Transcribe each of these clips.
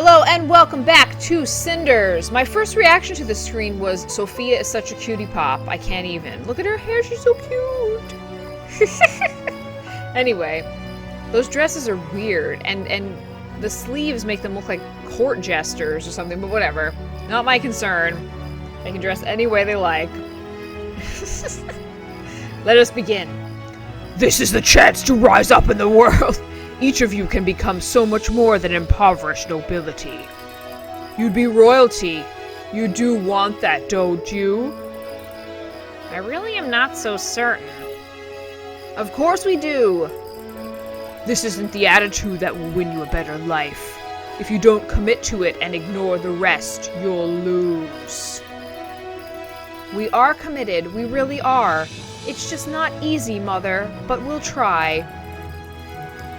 Hello and welcome back to Cinders. My first reaction to the screen was, Sophia is such a cutie pop, I can't even. Look at her hair, she's so cute. Anyway, those dresses are weird, and the sleeves make them look like court jesters or something, but whatever. Not my concern. They can dress any way they like. Let us begin. This is the chance to rise up in the world. Each of you can become so much more than impoverished nobility. You'd be royalty. You do want that, don't you? I really am not so certain. Of course we do. This isn't the attitude that will win you a better life. If you don't commit to it and ignore the rest, you'll lose. We are committed, we really are. It's just not easy, Mother, but we'll try.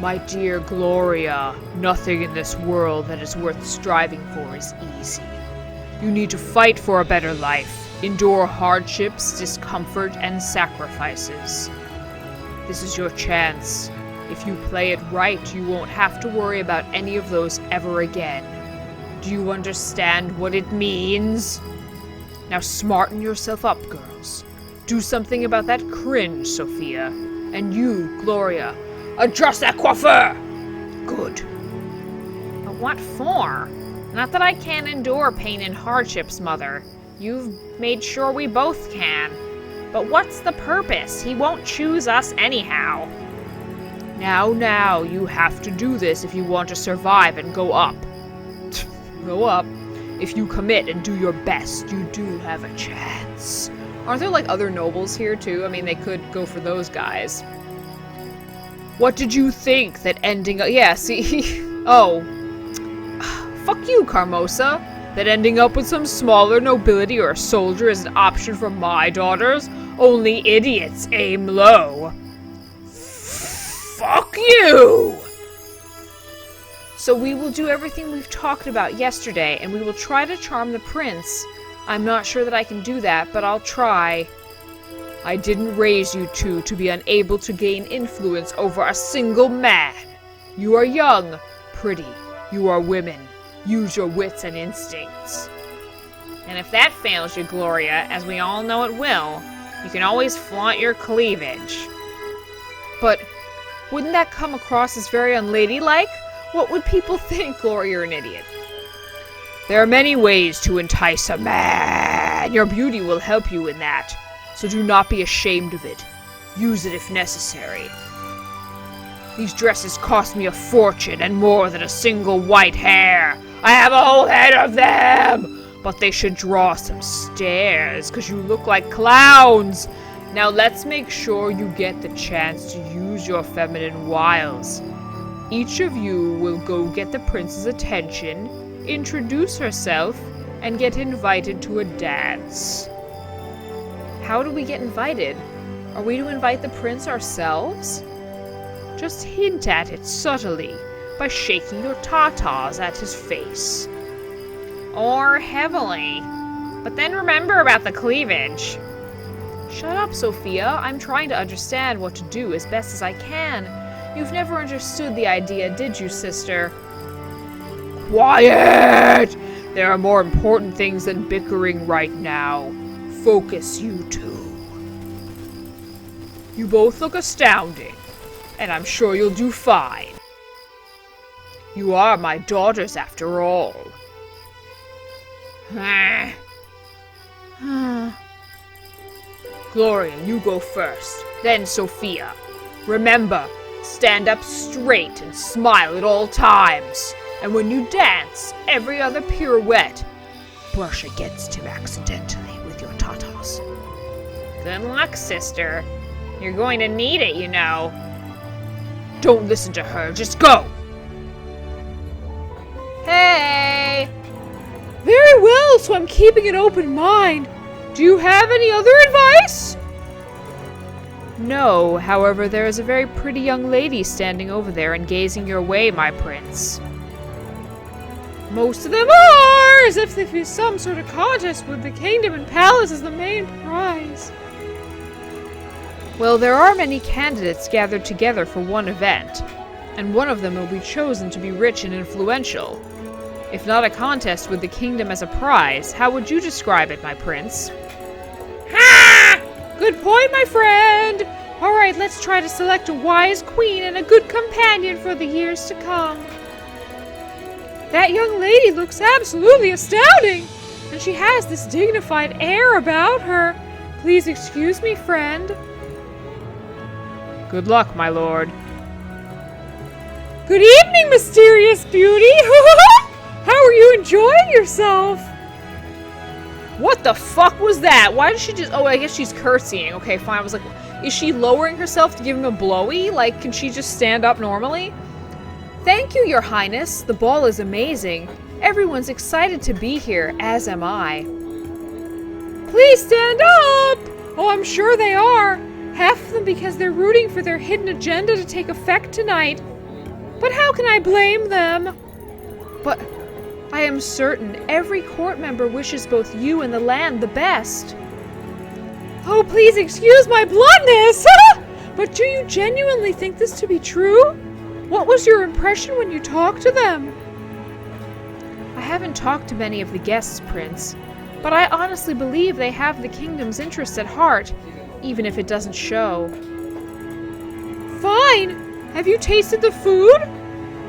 My dear Gloria, nothing in this world that is worth striving for is easy. You need to fight for a better life, endure hardships, discomfort, and sacrifices. This is your chance. If you play it right, you won't have to worry about any of those ever again. Do you understand what it means? Now smarten yourself up, girls. Do something about that cringe, Sophia. And you, Gloria, adjust that coiffure! Good. But what for? Not that I can't endure pain and hardships, Mother. You've made sure we both can. But what's the purpose? He won't choose us anyhow. Now, you have to do this if you want to survive and go up. Go up? If you commit and do your best, you do have a chance. Aren't there, like, other nobles here, too? I mean, they could go for those guys. What did you think that ending up— yeah, see— oh. Fuck you, Carmosa. That ending up with some smaller nobility or a soldier is an option for my daughters? Only idiots aim low. Fuck you! So we will do everything we've talked about yesterday, and we will try to charm the prince. I'm not sure that I can do that, but I'll try. I didn't raise you two to be unable to gain influence over a single man. You are young, pretty, you are women. Use your wits and instincts. And if that fails you, Gloria, as we all know it will, you can always flaunt your cleavage. But wouldn't that come across as very unladylike? What would people think, Gloria, you're an idiot? There are many ways to entice a man. Your beauty will help you in that. So do not be ashamed of it. Use it if necessary. These dresses cost me a fortune and more than a single white hair. I have a whole head of them! But they should draw some stares, because you look like clowns. Now let's make sure you get the chance to use your feminine wiles. Each of you will go get the prince's attention, introduce herself, and get invited to a dance. How do we get invited? Are we to invite the prince ourselves? Just hint at it subtly by shaking your tatas at his face. Or heavily. But then remember about the cleavage. Shut up, Sophia. I'm trying to understand what to do as best as I can. You've never understood the idea, did you, sister? Quiet! There are more important things than bickering right now. Focus, you two. You both look astounding, and I'm sure you'll do fine. You are my daughters after all. Gloria, you go first, then Sophia. Remember, stand up straight and smile at all times. And when you dance, every other pirouette, brush against him accidentally with your tatas. Good luck, sister. You're going to need it, you know. Don't listen to her, just go! Hey! Very well, so I'm keeping an open mind. Do you have any other advice? No, however, there is a very pretty young lady standing over there and gazing your way, my prince. Most of them are, as if there is some sort of contest with the kingdom and palace as the main prize. Well, there are many candidates gathered together for one event, and one of them will be chosen to be rich and influential. If not a contest with the kingdom as a prize, how would you describe it, my prince? Ha! Good point, my friend! Alright, let's try to select a wise queen and a good companion for the years to come. That young lady looks absolutely astounding, and she has this dignified air about her. Please excuse me, friend. Good luck, my lord. Good evening, mysterious beauty! How are you enjoying yourself? What the fuck was that? Why did she just... Oh, I guess she's curtsying. Okay, fine. I was like, is she lowering herself to give him a blowy? Like, can she just stand up normally? Thank you, your highness. The ball is amazing. Everyone's excited to be here, as am I. Please stand up! Oh, I'm sure they are. Half of them because they're rooting for their hidden agenda to take effect tonight. But how can I blame them? But I am certain every court member wishes both you and the land the best. Oh, please excuse my bluntness! But do you genuinely think this to be true? What was your impression when you talked to them? I haven't talked to many of the guests, Prince, but I honestly believe they have the kingdom's interests at heart, even if it doesn't show. Fine! Have you tasted the food?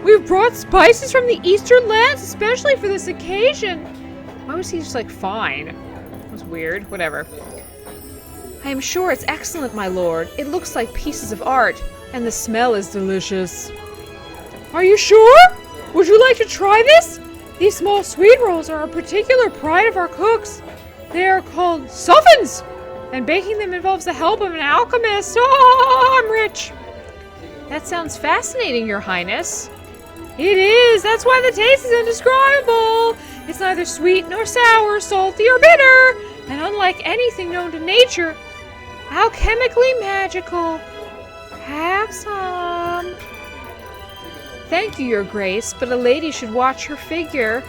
We've brought spices from the eastern lands, especially for this occasion. Why was he just like, fine? That was weird. Whatever. I am sure it's excellent, my lord. It looks like pieces of art, and the smell is delicious. Are you sure? Would you like to try this? These small sweet rolls are a particular pride of our cooks. They are called suffins, and baking them involves the help of an alchemist. Oh, I'm rich. That sounds fascinating, your highness. It is. That's why the taste is indescribable. It's neither sweet nor sour, salty or bitter, and unlike anything known to nature, alchemically magical. Have some. Thank you, your grace, but a lady should watch her figure.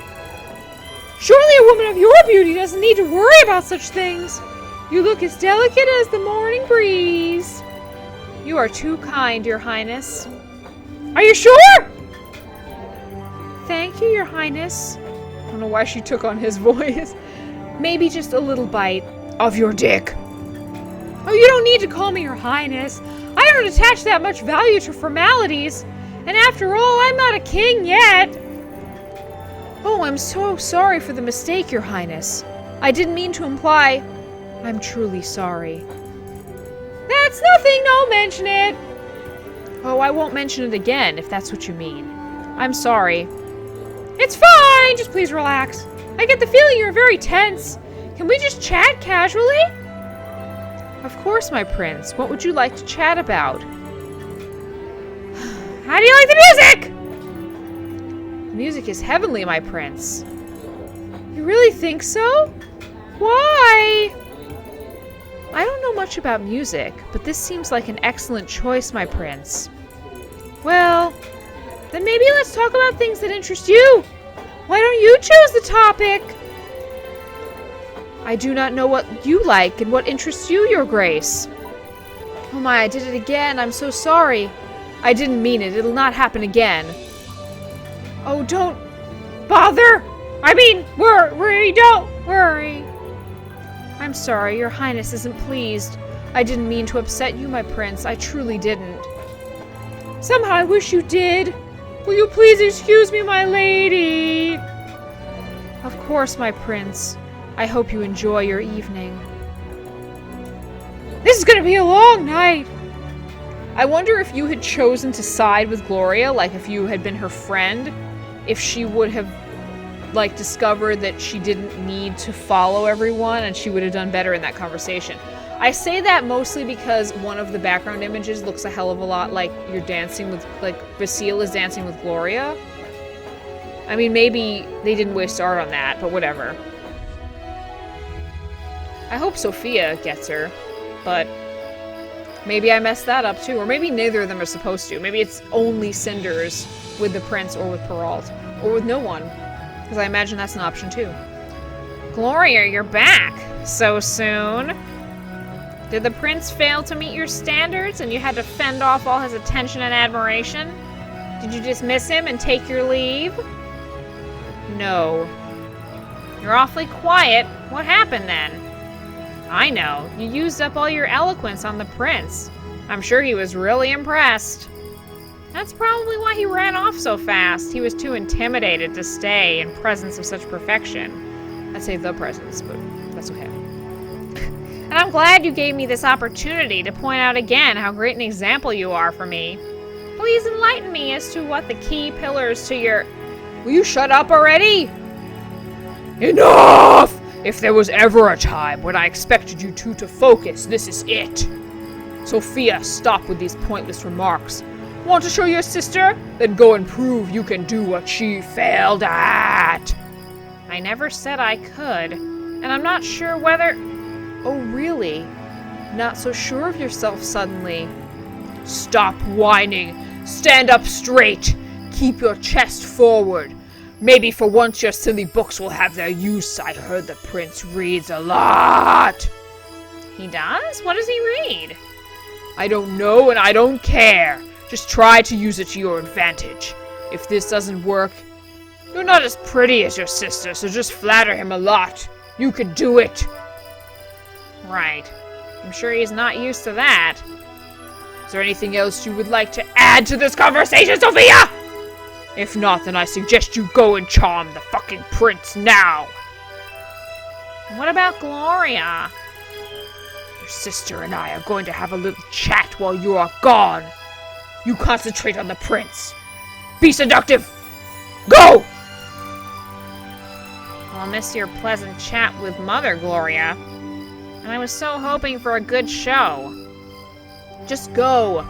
Surely a woman of your beauty doesn't need to worry about such things. You look as delicate as the morning breeze. You are too kind, your highness. Are you sure? Thank you, your highness. I don't know why she took on his voice. Maybe just a little bite of your dick. Oh, you don't need to call me your highness. I don't attach that much value to formalities. And after all, I'm not a king yet. Oh, I'm so sorry for the mistake, your highness. I didn't mean to imply... I'm truly sorry. That's nothing, don't mention it. Oh, I won't mention it again, if that's what you mean. I'm sorry. It's fine, just please relax. I get the feeling you're very tense. Can we just chat casually? Of course, my prince. What would you like to chat about? How do you like the music? The music is heavenly, my prince. You really think so? Why? I don't know much about music, but this seems like an excellent choice, my prince. Well, then maybe let's talk about things that interest you. Why don't you choose the topic? I do not know what you like and what interests you, your grace. Oh my, I did it again. I'm so sorry. I didn't mean it. It'll not happen again. Oh, don't bother. I mean, worry, don't worry. I'm sorry, your highness isn't pleased. I didn't mean to upset you, my prince. I truly didn't. Somehow I wish you did. Will you please excuse me, my lady? Of course, my prince. I hope you enjoy your evening. This is gonna be a long night. I wonder if you had chosen to side with Gloria, like if you had been her friend, if she would have, like, discovered that she didn't need to follow everyone and she would have done better in that conversation. I say that mostly because one of the background images looks a hell of a lot like you're dancing with, like, Basile is dancing with Gloria. I mean, maybe they didn't waste art on that, but whatever. I hope Sophia gets her, but maybe I messed that up too, or maybe neither of them are supposed to. Maybe it's only Cinders with the prince or with Perrault, or with no one, because I imagine that's an option too. Gloria, you're back so soon. Did the prince fail to meet your standards and you had to fend off all his attention and admiration? Did you dismiss him and take your leave? No. You're awfully quiet. What happened then? I know. You used up all your eloquence on the prince. I'm sure he was really impressed. That's probably why he ran off so fast. He was too intimidated to stay in presence of such perfection. I'd say the presence, but that's okay. And I'm glad you gave me this opportunity to point out again how great an example you are for me. Please enlighten me as to what the key pillars to your... Will you shut up already? Enough! If there was ever a time when I expected you two to focus, this is it. Sophia, stop with these pointless remarks. Want to show your sister? Then go and prove you can do what she failed at. I never said I could, and I'm not sure whether... Oh, really? Not so sure of yourself suddenly? Stop whining. Stand up straight. Keep your chest forward. Maybe for once your silly books will have their use. I heard the prince reads a lot. He does? What does he read? I don't know and I don't care. Just try to use it to your advantage. If this doesn't work, you're not as pretty as your sister, so just flatter him a lot. You can do it. Right. I'm sure he's not used to that. Is there anything else you would like to add to this conversation, Sophia? If not, then I suggest you go and charm the fucking prince now. What about Gloria? Your sister and I are going to have a little chat while you are gone. You concentrate on the prince. Be seductive. Go! I'll miss your pleasant chat with Mother, Gloria. And I was so hoping for a good show. Just go.